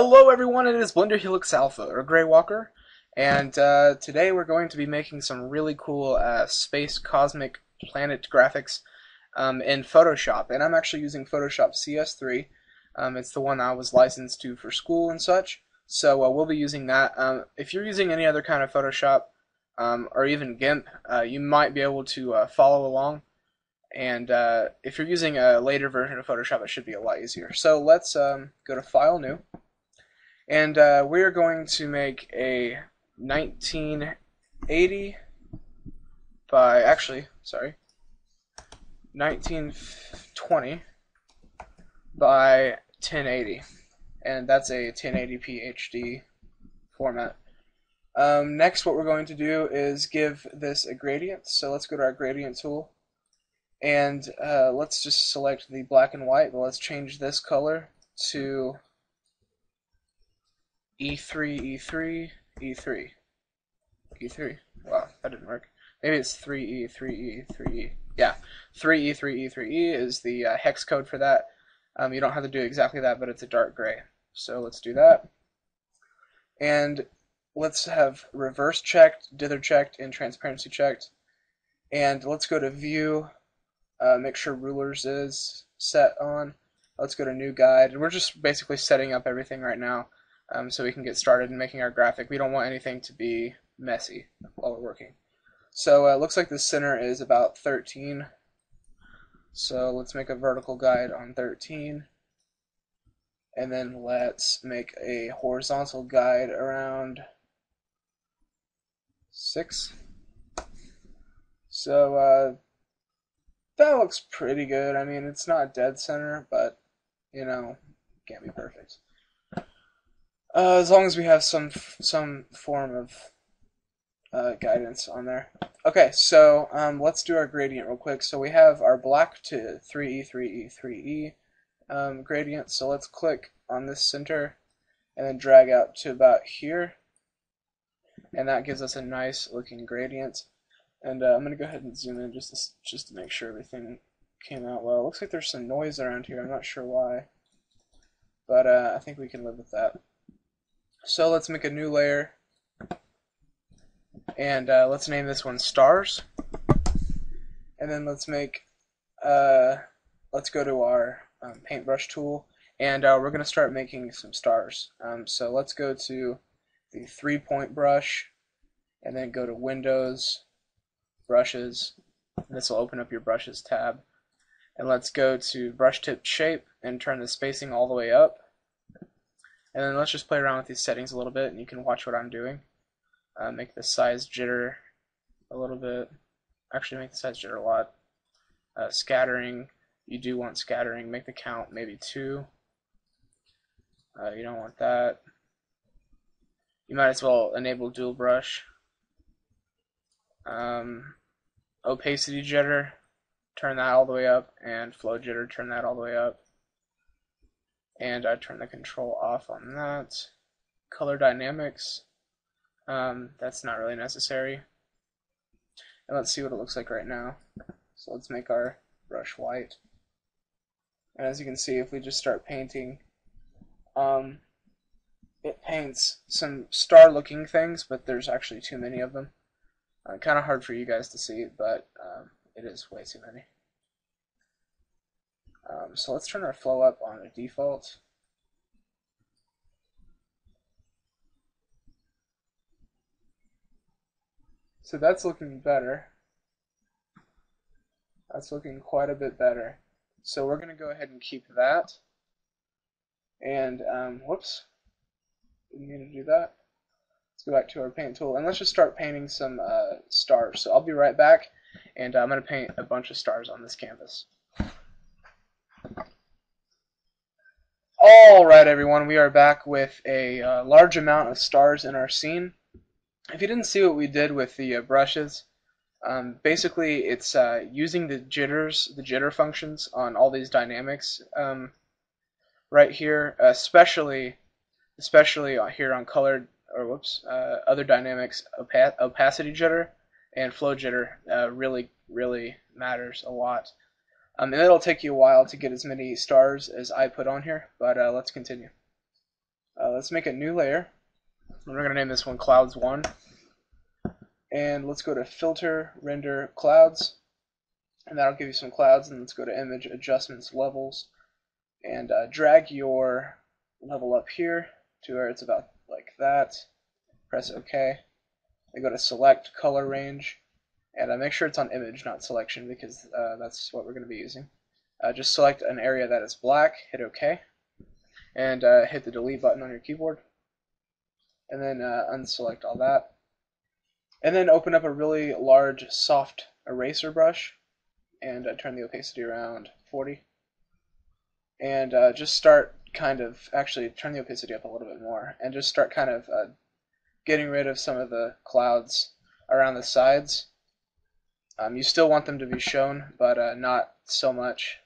Hello everyone, it is Blender Helix Alpha, or Grey Walker, and today we're going to be making some really cool space cosmic planet graphics in Photoshop, and I'm actually using Photoshop CS3. It's the one I was licensed to for school and such, so we'll be using that. If you're using any other kind of Photoshop, or even GIMP, you might be able to follow along. And if you're using a later version of Photoshop, it should be a lot easier. So let's go to File, New. And we're going to make a 1980 by, 1920 by 1080. And that's a 1080p HD format. Next, what we're going to do is give this a gradient. So let's go to our gradient tool. And let's just select the black and white, but let's change this color to E3, E3, E3, E3. Wow, that didn't work. Maybe it's 3E, 3E, 3E. Yeah, 3E, 3E, 3E is the hex code for that. You don't have to do exactly that, but it's a dark gray. So let's do that. And let's have reverse checked, dither checked, and transparency checked. And let's go to View. Make sure rulers is set on. Let's go to New Guide. And we're just basically setting up everything right now so we can get started in making our graphic. We don't want anything to be messy while we're working. So it looks like the center is about 13. So let's make a vertical guide on 13. And then let's make a horizontal guide around 6. So that looks pretty good. I mean, it's not dead center, but, you know, can't be perfect. As long as we have some form of guidance on there. Okay, so let's do our gradient real quick. So we have our black to 3E, 3E, 3E gradient. So let's click on this center and then drag out to about here. And that gives us a nice looking gradient. And I'm going to go ahead and zoom in just to make sure everything came out well. It looks like there's some noise around here. I'm not sure why. But I think we can live with that. So let's make a new layer. And let's name this one Stars. And then let's make, let's go to our paintbrush tool. And we're going to start making some stars. So let's go to the 3-point brush. And then go to Windows, Brushes. This will open up your Brushes tab. And let's go to Brush Tip Shape and turn the spacing all the way up. And then let's just play around with these settings a little bit, and you can watch what I'm doing. Make the size jitter a little bit. Actually, make the size jitter a lot. Scattering, you do want scattering. Make the count maybe 2. You don't want that. You might as well enable dual brush. Opacity jitter, turn that all the way up, and flow jitter, turn that all the way up. And I turn the control off on that. Color dynamics, that's not really necessary. And let's see what it looks like right now. So let's make our brush white. And as you can see, if we just start painting, it paints some star-looking things, but there's actually too many of them. Kind of hard for you guys to see, but it is way too many. So let's turn our flow up on a default. So that's looking better. That's looking quite a bit better. So we're going to go ahead and keep that. And, whoops, didn't mean to do that. Let's go back to our paint tool, and let's just start painting some stars. So I'll be right back, and I'm going to paint a bunch of stars on this canvas. Alright everyone, we are back with a large amount of stars in our scene. If you didn't see what we did with the brushes, basically it's using the jitter functions on all these dynamics right here, especially here on colored, or whoops, other dynamics, opacity jitter and flow jitter really matters a lot. And it'll take you a while to get as many stars as I put on here, but let's continue. Let's make a new layer. And we're going to name this one Clouds 1. And let's go to Filter, Render, Clouds. And that'll give you some clouds. And let's go to Image, Adjustments, Levels. And drag your level up here to where it's about like that. Press OK. Then go to Select, Color Range. And make sure it's on Image, not Selection, because that's what we're going to be using. Just select an area that is black, hit OK. And hit the delete button on your keyboard. And then unselect all that. And then open up a really large soft eraser brush and turn the opacity around 40. And just start actually turn the opacity up a little bit more and just start kind of getting rid of some of the clouds around the sides. You still want them to be shown, but not so much.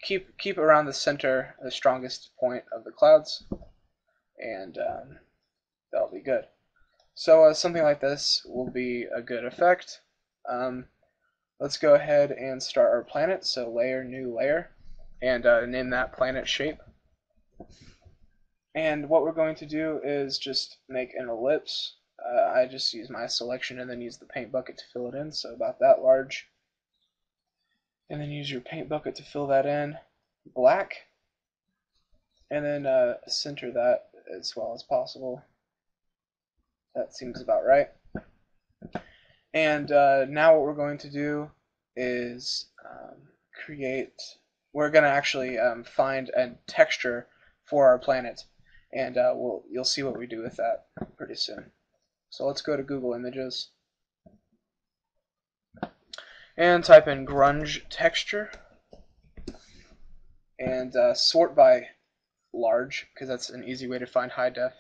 Keep around the center, the strongest point of the clouds, and that'll be good. So something like this will be a good effect. Let's go ahead and start our planet. So layer, new layer, and name that planet shape. And what we're going to do is just make an ellipse. I just use my selection and then use the paint bucket to fill it in, so about that large. And then use your paint bucket to fill that in black. And then center that as well as possible. That seems about right. And now what we're going to do is we're going to actually find a texture for our planet. And you'll see what we do with that pretty soon. So let's go to Google Images and type in grunge texture and sort by large, because that's an easy way to find high def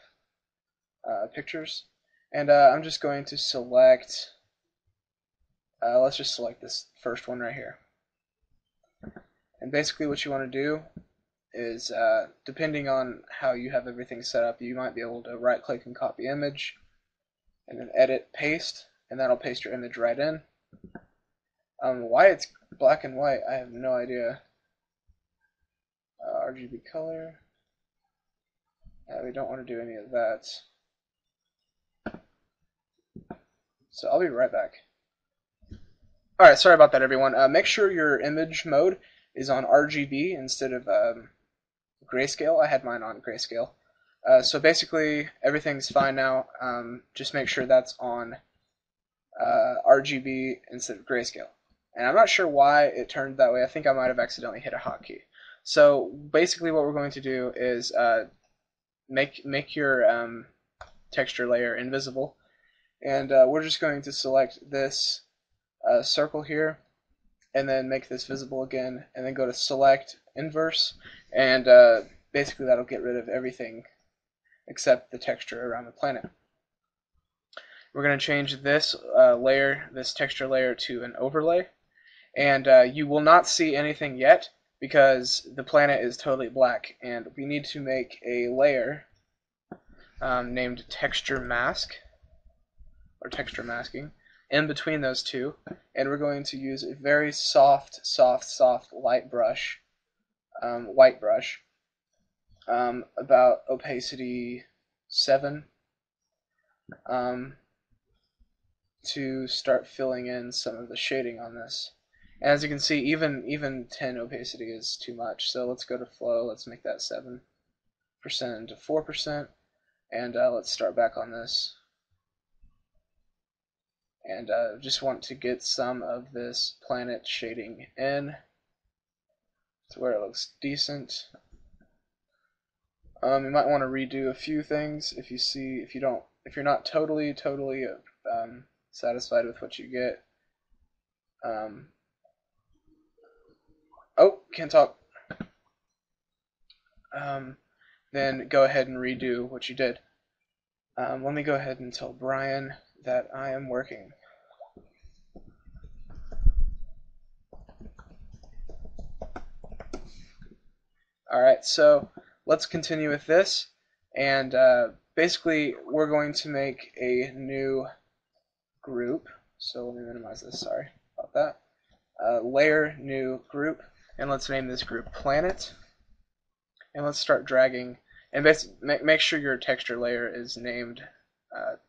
pictures. And I'm just going to select, let's just select this first one right here. And basically what you want to do is, depending on how you have everything set up, you might be able to right click and copy image, and then edit, paste, and that'll paste your image right in. Why it's black and white, I have no idea. RGB color. Yeah, we don't want to do any of that. So I'll be right back. Alright, sorry about that, everyone. Make sure your image mode is on RGB instead of grayscale. I had mine on grayscale. So basically, everything's fine now. Just make sure that's on RGB instead of grayscale. And I'm not sure why it turned that way. I think I might have accidentally hit a hotkey. So basically what we're going to do is make your texture layer invisible. And we're just going to select this circle here, and then make this visible again, and then go to Select, Inverse, and basically that'll get rid of everything except the texture around the planet. We're going to change this this texture layer to an overlay, and you will not see anything yet because the planet is totally black, and we need to make a layer named Texture Mask, or Texture Masking, in between those two, and we're going to use a very soft light brush, white brush, about opacity 7, to start filling in some of the shading on this. And as you can see, even 10 opacity is too much, so let's go to flow, let's make that 7% into 4%, and let's start back on this. And just want to get some of this planet shading in to where it looks decent. You might want to redo a few things if you're not totally satisfied with what you get. Oh, can't talk. Then go ahead and redo what you did. Let me go ahead and tell Brian that I am working. Alright, so let's continue with this, and basically we're going to make a new group. So let me minimize this, sorry about that. Layer, new group, and let's name this group Planet. And let's start dragging. And make sure your texture layer is named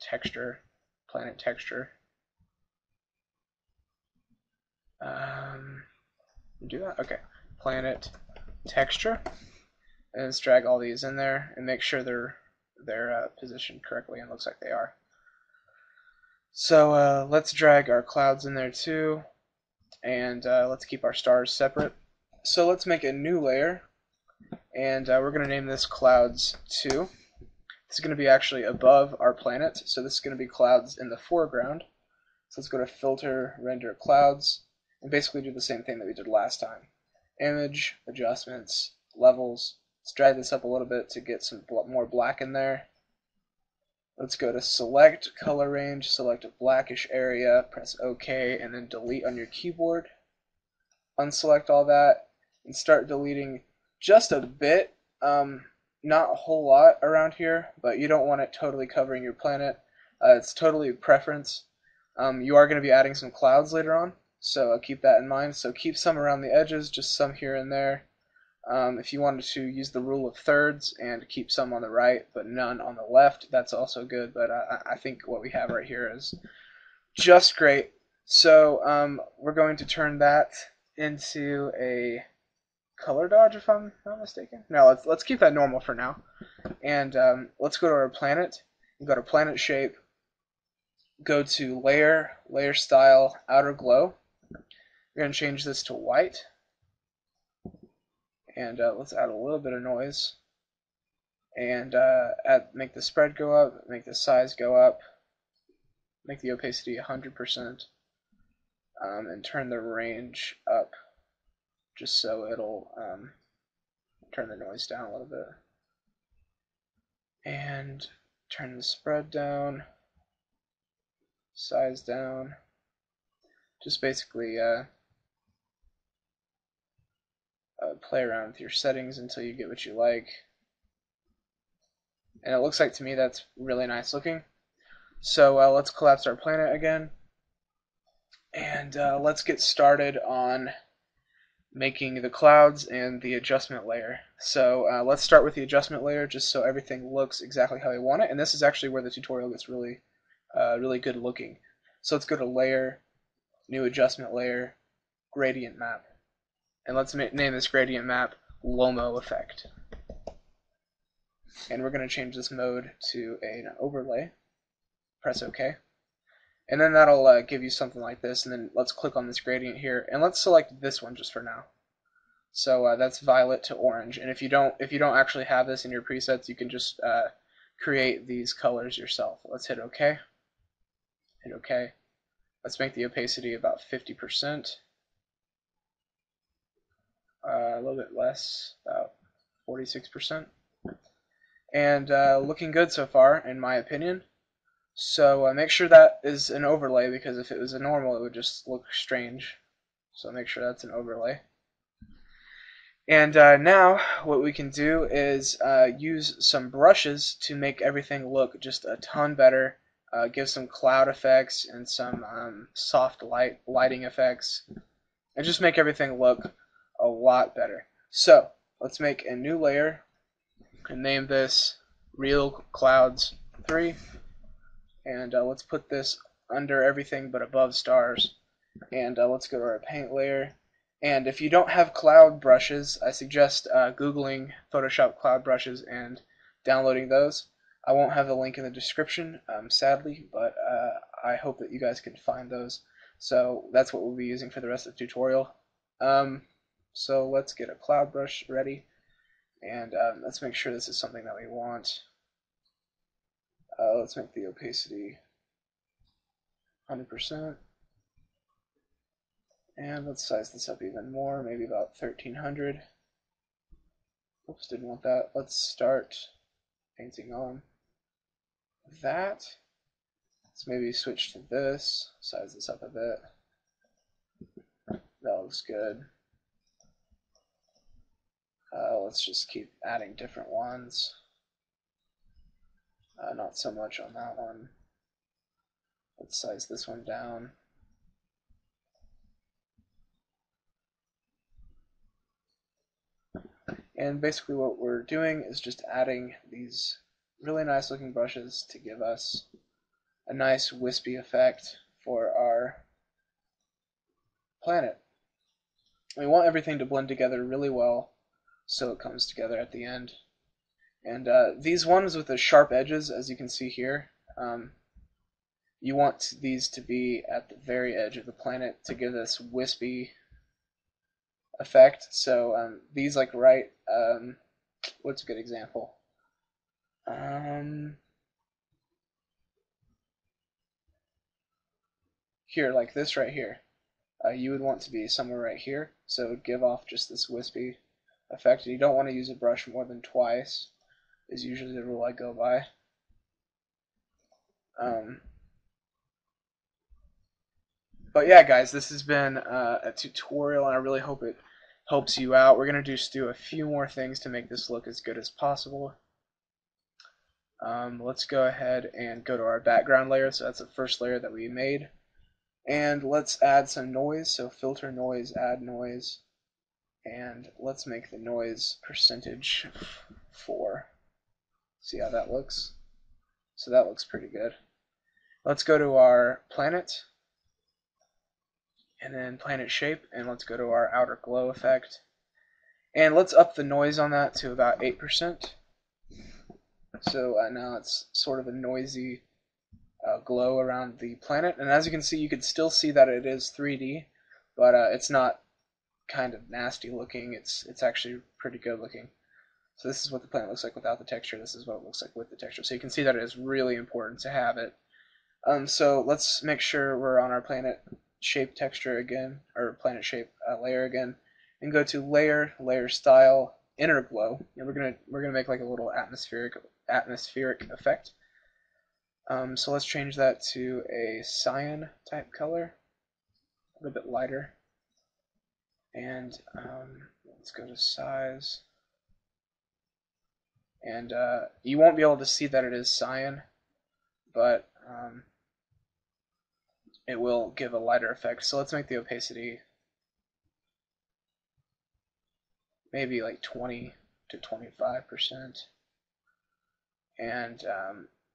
texture, planet texture. Do that? Okay. Planet texture. And let's drag all these in there and make sure they're positioned correctly, and looks like they are. So let's drag our clouds in there too, and let's keep our stars separate. So let's make a new layer, and we're going to name this Clouds 2. This is going to be actually above our planet, so this is going to be clouds in the foreground. So let's go to Filter, Render Clouds, and basically do the same thing that we did last time. Image, Adjustments, Levels. Let's drag this up a little bit to get some more black in there. Let's go to Select, Color Range, select a blackish area, press OK, and then delete on your keyboard. Unselect all that, and start deleting just a bit, not a whole lot around here, but you don't want it totally covering your planet. It's totally preference. You are going to be adding some clouds later on, so keep that in mind. So keep some around the edges, just some here and there. If you wanted to use the rule of thirds and keep some on the right but none on the left, that's also good, but I think what we have right here is just great. So we're going to turn that into a color dodge, if I'm not mistaken. No, let's keep that normal for now. And let's go to our planet, and go to Planet Shape, go to Layer, Layer Style, Outer Glow. We're going to change this to white. And let's add a little bit of noise, and make the spread go up, make the size go up, make the opacity 100%, and turn the range up just so it'll turn the noise down a little bit, and turn the spread down, size down, just basically play around with your settings until you get what you like. And it looks like to me that's really nice looking. So let's collapse our planet again, and let's get started on making the clouds and the adjustment layer. So let's start with the adjustment layer just so everything looks exactly how we want it, and this is actually where the tutorial gets really really good looking. So let's go to Layer, New Adjustment Layer, Gradient Map, and let's name this gradient map Lomo Effect. And we're going to change this mode to an overlay. Press OK. And then that'll give you something like this, and then let's click on this gradient here, and let's select this one just for now. So that's violet to orange, and if you don't actually have this in your presets, you can just create these colors yourself. Let's hit OK. Hit OK. Let's make the opacity about 50%. A little bit less, about 46%. And looking good so far, in my opinion. So make sure that is an overlay, because if it was a normal, it would just look strange. So make sure that's an overlay. And now what we can do is use some brushes to make everything look just a ton better. Give some cloud effects and some soft lighting effects, and just make everything look a lot better. So let's make a new layer and name this Real Clouds 3, and let's put this under everything but above stars, and let's go to our paint layer. And if you don't have cloud brushes, I suggest Googling Photoshop cloud brushes and downloading those. I won't have the link in the description, sadly, but I hope that you guys can find those. So that's what we'll be using for the rest of the tutorial. So let's get a cloud brush ready, and let's make sure this is something that we want. Let's make the opacity 100%. And let's size this up even more, maybe about 1300. Oops, didn't want that. Let's start painting on that. Let's maybe switch to this, size this up a bit. That looks good. Let's just keep adding different ones. Not so much on that one. Let's size this one down. And basically what we're doing is just adding these really nice looking brushes to give us a nice wispy effect for our planet. We want everything to blend together really well so it comes together at the end. And these ones with the sharp edges, as you can see here, you want these to be at the very edge of the planet to give this wispy effect. So these like what's a good example? Here, like this right here. You would want to be somewhere right here, so it would give off just this wispy effect. And you don't want to use a brush more than twice, is usually the rule I go by. But yeah, guys, this has been a tutorial, and I really hope it helps you out. We're going to just do a few more things to make this look as good as possible. Let's go ahead and go to our background layer. So that's the first layer that we made. And let's add some noise. So filter noise, add noise. And let's make the noise percentage 4. See how that looks? So that looks pretty good. Let's go to our planet. And then planet shape. And let's go to our outer glow effect. And let's up the noise on that to about 8%. So now it's sort of a noisy glow around the planet. And as you can see, you can still see that it is 3D, but it's not kind of nasty looking. It's actually pretty good looking. So this is what the planet looks like without the texture. This is what it looks like with the texture. So you can see that it is really important to have it. So let's make sure we're on our planet shape texture again, or planet shape layer again, and go to layer, layer style, inner glow, and we're gonna make like a little atmospheric effect. So let's change that to a cyan type color, a little bit lighter, and let's go to size. And you won't be able to see that it is cyan, but it will give a lighter effect. So let's make the opacity maybe like 20 to 25%. And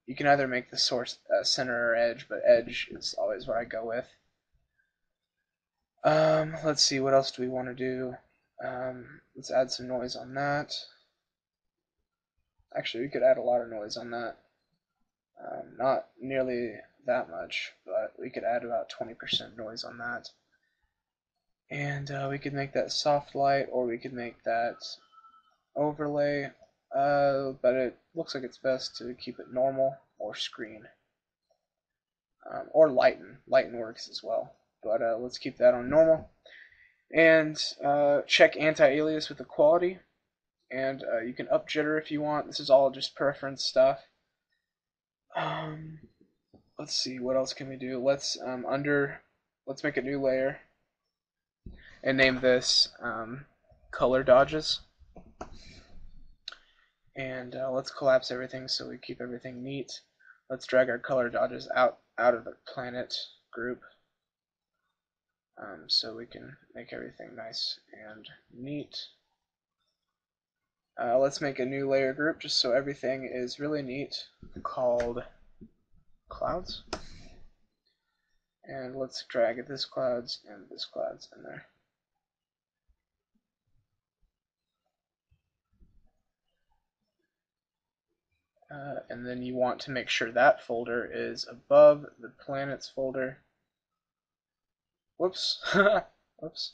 you can either make the source center or edge, but edge is always what I go with. Let's see, what else do we want to do? Let's add some noise on that. Actually, we could add a lot of noise on that. Not nearly that much, but we could add about 20% noise on that. And we could make that soft light, or we could make that overlay, but it looks like it's best to keep it normal or screen. Or lighten. Lighten works as well, but let's keep that on normal. And check anti-alias with the quality, and you can up jitter if you want. This is all just preference stuff. Let's see, what else can we do? Let's make a new layer and name this color dodges. And let's collapse everything so we keep everything neat. Let's drag our color dodges out of the planet group so we can make everything nice and neat. Let's make a new layer group just so everything is really neat, called clouds. And let's drag this clouds and this clouds in there. And then you want to make sure that folder is above the planets folder. Whoops. Whoops.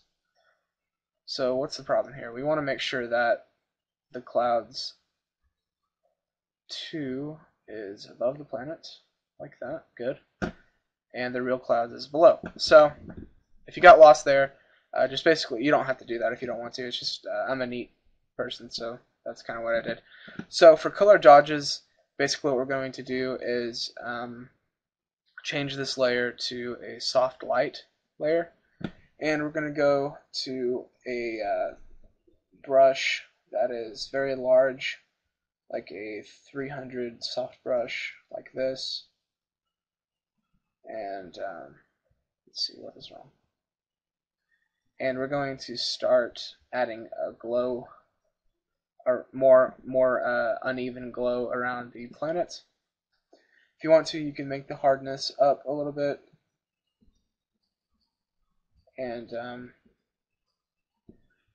So what's the problem here? We want to make sure that the clouds 2 is above the planet, like that. Good. And the real clouds is below. So if you got lost there, just basically, you don't have to do that if you don't want to. It's just I'm a neat person, so that's kind of what I did. So for color dodges, basically what we're going to do is change this layer to a soft light layer, and we're going to go to a brush that is very large, like a 300 soft brush like this, and let's see what is wrong. And we're going to start adding a glow or more uneven glow around the planet. If you want to, you can make the hardness up a little bit, and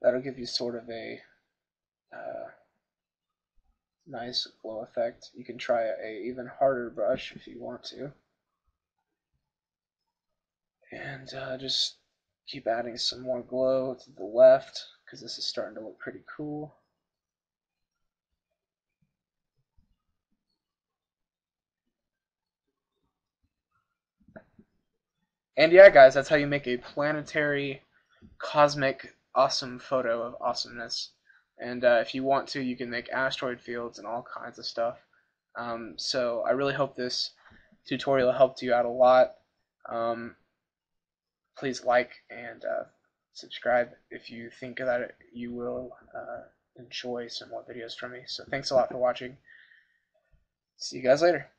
that'll give you sort of a nice glow effect. You can try a even harder brush if you want to, and just keep adding some more glow to the left because this is starting to look pretty cool. And yeah, guys, that's how you make a planetary, cosmic, awesome photo of awesomeness. And if you want to, you can make asteroid fields and all kinds of stuff. So I really hope this tutorial helped you out a lot. Please like and subscribe if you think that you will enjoy some more videos from me. So thanks a lot for watching. See you guys later.